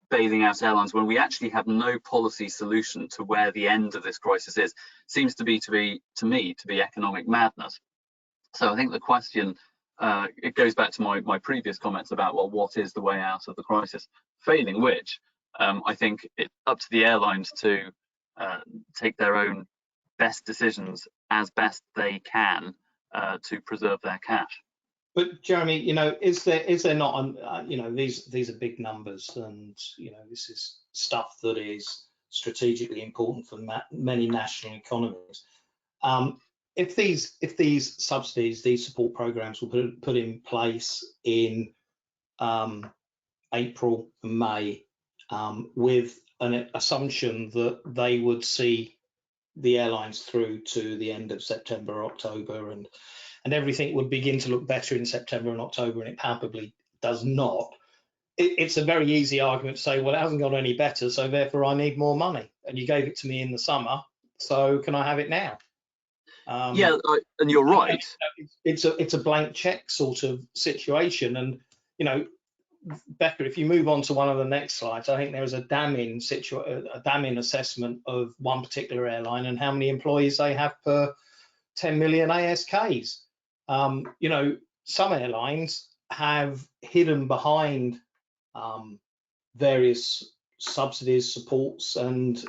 bailing out airlines when we actually have no policy solution to where the end of this crisis is, seems to me to be economic madness. So I think the question, it goes back to my previous comments about, well, what is the way out of the crisis? Failing which, I think it's up to the airlines to take their own best decisions as best they can to preserve their cash. But Jeremy, is there not, these are big numbers, and this is stuff that is strategically important for many national economies. If these subsidies, these support programs were put in place in April and May, with an assumption that they would see the airlines through to the end of September, October, and everything would begin to look better in September and October, and it palpably does not. It's a very easy argument to say, well, it hasn't got any better, so therefore I need more money. And you gave it to me in the summer, so can I have it now? And you're right. It's a blank check sort of situation. And, Becca, if you move on to one of the next slides, I think there is a damning assessment of one particular airline and how many employees they have per 10 million ASKs. Some airlines have hidden behind various subsidies, supports, and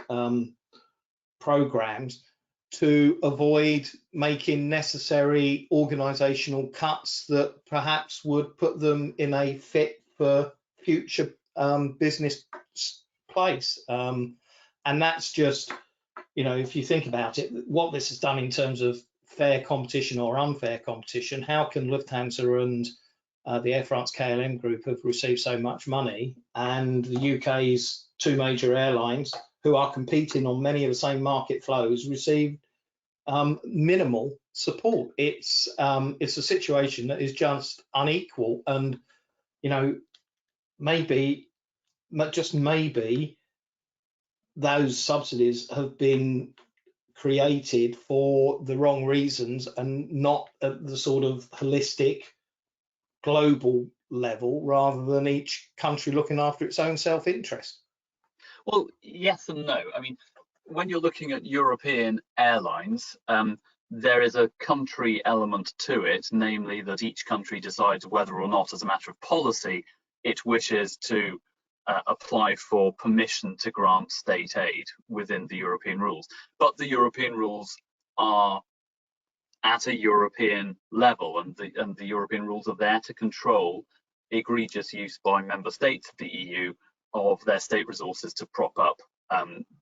programs to avoid making necessary organizational cuts that perhaps would put them in a fit for future business place. And that's just, if you think about it, what this has done in terms of fair competition or unfair competition. How can Lufthansa and the Air France KLM group have received so much money, and the UK's two major airlines, who are competing on many of the same market flows, received minimal support? It's a situation that is just unequal, and maybe, just maybe, those subsidies have been created for the wrong reasons and not at the sort of holistic global level, rather than each country looking after its own self-interest. Well, yes and no. I mean, when you're looking at European airlines, there is a country element to it, namely that each country decides whether or not, as a matter of policy, it wishes to apply for permission to grant state aid within the European rules. But the European rules are at a European level, and the European rules are there to control egregious use by member states of the EU of their state resources to prop up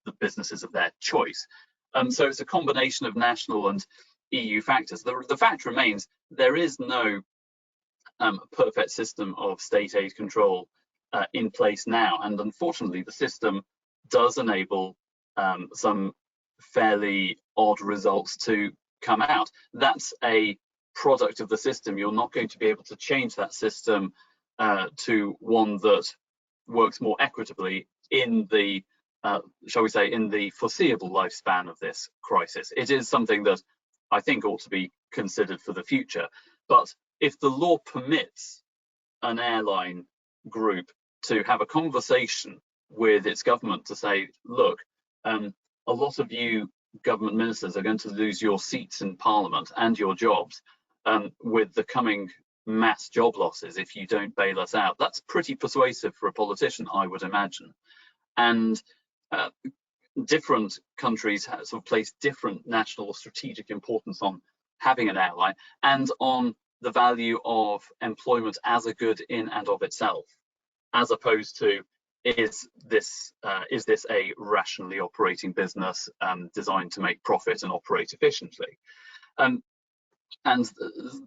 the businesses of their choice. So it's a combination of national and EU factors. The fact remains, there is no perfect system of state aid control in place now, and unfortunately the system does enable some fairly odd results to come out. That's a product of the system. You're not going to be able to change that system to one that works more equitably in the shall we say, in the foreseeable lifespan of this crisis. It is something that I think ought to be considered for the future. But if the law permits an airline group to have a conversation with its government to say, look, a lot of you government ministers are going to lose your seats in Parliament and your jobs with the coming mass job losses if you don't bail us out. That's pretty persuasive for a politician, I would imagine. And different countries have sort of placed different national strategic importance on having an airline and on the value of employment as a good in and of itself, as opposed to is this a rationally operating business designed to make profit and operate efficiently? And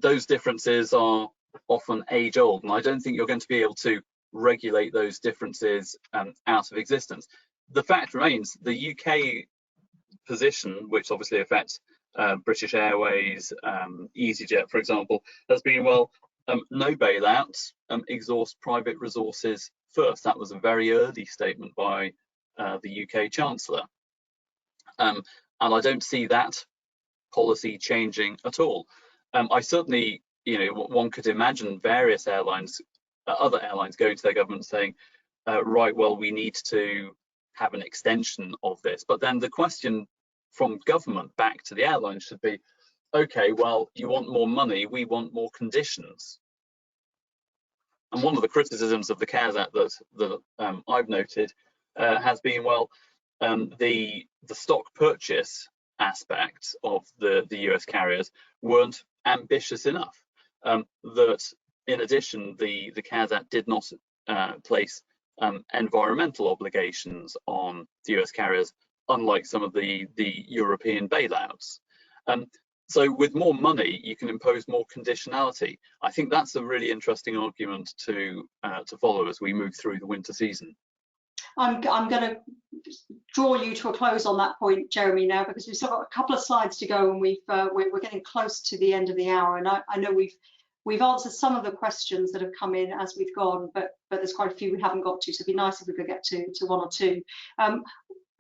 those differences are often age old, and I don't think you're going to be able to regulate those differences out of existence. The fact remains, the UK position, which obviously affects British Airways, EasyJet, for example, has been, well, no bailouts, exhaust private resources first. That was a very early statement by the UK Chancellor. And I don't see that policy changing at all. I certainly, one could imagine various airlines, other airlines going to their government saying, right, well, we need to have an extension of this. But then the question from government back to the airlines should be, okay, well, you want more money, we want more conditions. And one of the criticisms of the CARES Act that I've noted has been, well, the stock purchase aspects of the US carriers weren't ambitious enough. That in addition, the CARES Act did not place environmental obligations on the US carriers, unlike some of the European bailouts. So with more money, you can impose more conditionality. I think that's a really interesting argument to follow as we move through the winter season. I'm going to draw you to a close on that point, Jeremy, now, because we've still got a couple of slides to go, and we're getting close to the end of the hour. And I know we've answered some of the questions that have come in as we've gone, but there's quite a few we haven't got to. So it'd be nice if we could get to one or two. I'm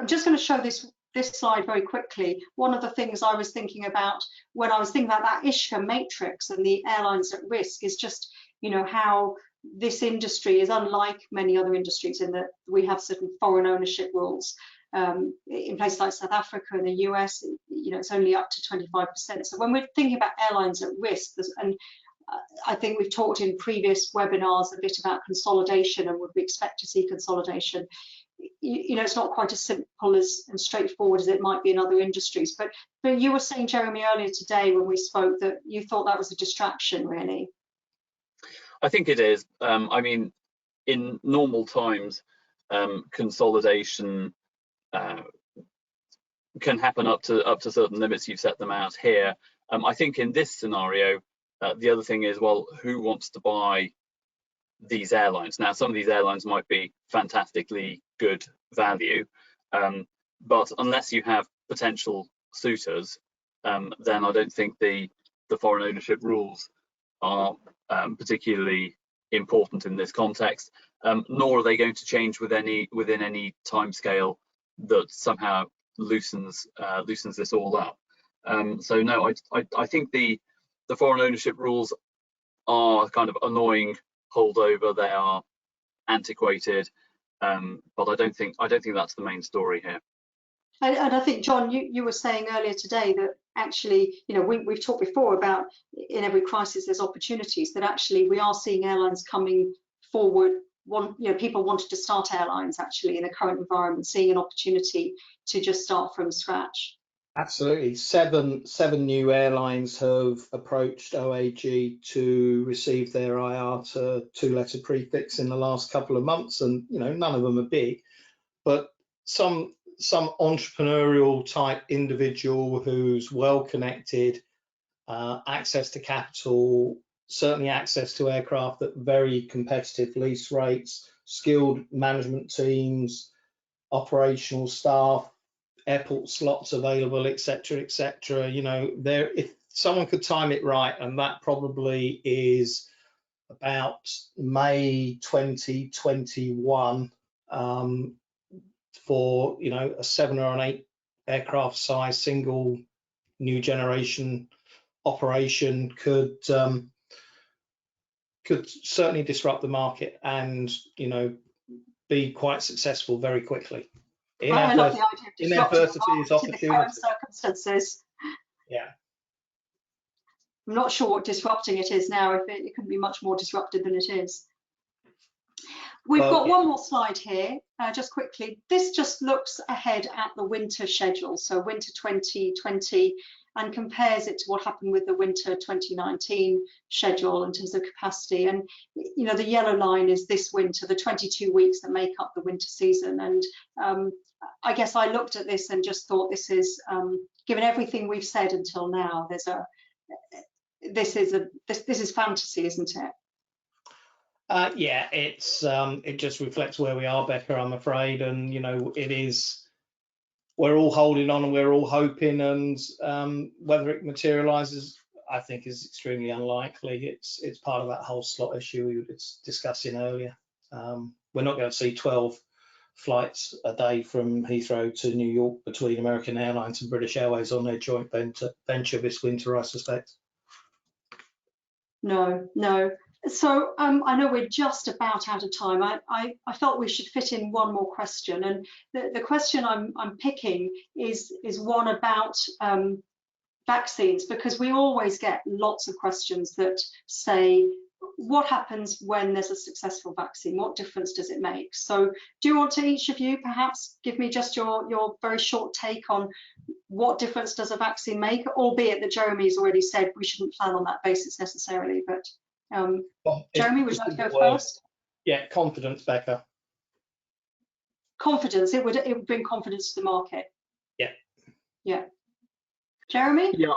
just going to show this slide very quickly. One of the things I was thinking about when I was thinking about that Ishka matrix and the airlines at risk is just, how this industry is unlike many other industries in that we have certain foreign ownership rules. In places like South Africa and the US, it's only up to 25%. So when we're thinking about airlines at risk, and I think we've talked in previous webinars a bit about consolidation and would we expect to see consolidation. It's not quite as simple and straightforward as it might be in other industries. But you were saying, Jeremy, earlier today when we spoke that you thought that was a distraction, really. I think it is. I mean, in normal times, consolidation can happen up to certain limits. You've set them out here. I think in this scenario, the other thing is, well, who wants to buy these airlines? Now, some of these airlines might be fantastically good value, but unless you have potential suitors, then I don't think the foreign ownership rules are particularly important in this context, nor are they going to change within any timescale that somehow loosens this all up. So no, I think the foreign ownership rules are kind of annoying holdover. They are antiquated, but I don't think that's the main story here. And I think, John, you were saying earlier today that actually, we've talked before about in every crisis there's opportunities, that actually we are seeing airlines coming forward. People wanted to start airlines actually in the current environment, seeing an opportunity to just start from scratch. Absolutely. Seven new airlines have approached OAG to receive their IATA two-letter prefix in the last couple of months, and none of them are big, but some entrepreneurial type individual who's well connected, access to capital, certainly access to aircraft at very competitive lease rates, skilled management teams, operational staff, airport slots available, etc., etc. If someone could time it right, and that probably is about May 2021, for a 7 or an 8 aircraft size single new generation operation could certainly disrupt the market and be quite successful very quickly. I love the idea of disrupting the adversity is market in the current opportunity. circumstances. Yeah. I'm not sure what disrupting it is now. If it couldn't be much more disrupted than it is. We've got one more slide here, just quickly. This just looks ahead at the winter schedule, so winter 2020, and compares it to what happened with the winter 2019 schedule in terms of capacity. And you know, the yellow line is this winter, the 22 weeks that make up the winter season. And I guess I looked at this and just thought, this is, given everything we've said until now, this is fantasy, isn't it? Yeah, it just reflects where we are, Becca, I'm afraid, and you know, we're all holding on and we're all hoping, and whether it materialises, I think, is extremely unlikely. It's part of that whole slot issue we were discussing earlier. We're not going to see 12 flights a day from Heathrow to New York between American Airlines and British Airways on their joint venture this winter, I suspect. No. So I know we're just about out of time. I felt we should fit in one more question, and the question I'm picking is one about vaccines, because we always get lots of questions that say, what happens when there's a successful vaccine? What difference does it make? So do you want to, each of you, perhaps give me just your very short take on what difference does a vaccine make, albeit that Jeremy's already said we shouldn't plan on that basis necessarily, but Jeremy, would you like to go first? Yeah, confidence, Becca. Confidence, it would bring confidence to the market. Yeah. Jeremy? Yeah.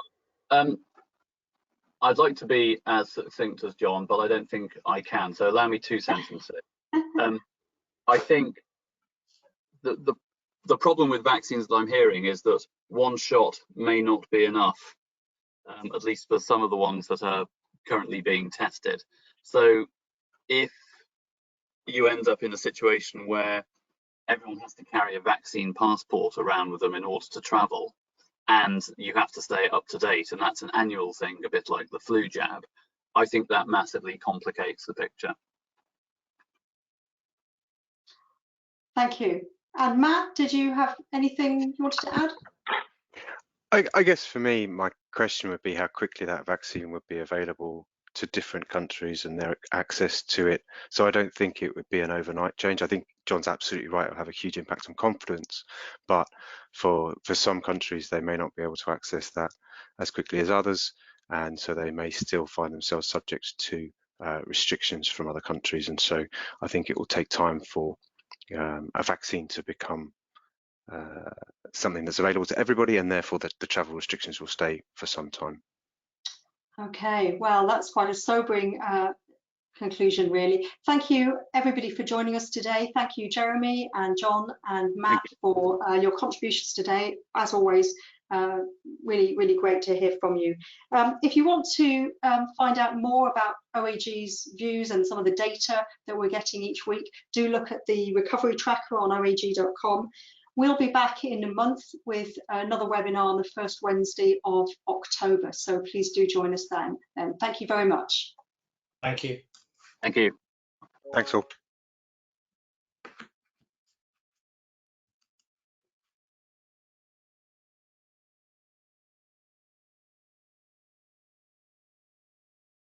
I'd like to be as succinct as John, but I don't think I can. So allow me 2 sentences. I think the problem with vaccines that I'm hearing is that one shot may not be enough, at least for some of the ones that are currently being tested. So if you end up in a situation where everyone has to carry a vaccine passport around with them in order to travel, and you have to stay up to date, and that's an annual thing, a bit like the flu jab, I think that massively complicates the picture. Thank you. And Matt, did you have anything you wanted to add? I guess for me, my question would be how quickly that vaccine would be available to different countries and their access to it. So I don't think it would be an overnight change. I think John's absolutely right, it'll have a huge impact on confidence, but for some countries, they may not be able to access that as quickly as others, and so they may still find themselves subject to restrictions from other countries. And so I think it will take time for a vaccine to become something that's available to everybody, and therefore the travel restrictions will stay for some time. Okay, well, that's quite a sobering conclusion, really. Thank you, everybody, for joining us today. Thank you, Jeremy and John and Matt, for your contributions today. As always, really, really great to hear from you. If you want to find out more about OAG's views and some of the data that we're getting each week, do look at the recovery tracker on oag.com. We'll be back in a month with another webinar on the first Wednesday of October, so please do join us then. Thank you very much. Thank you. Thank you. Thanks all.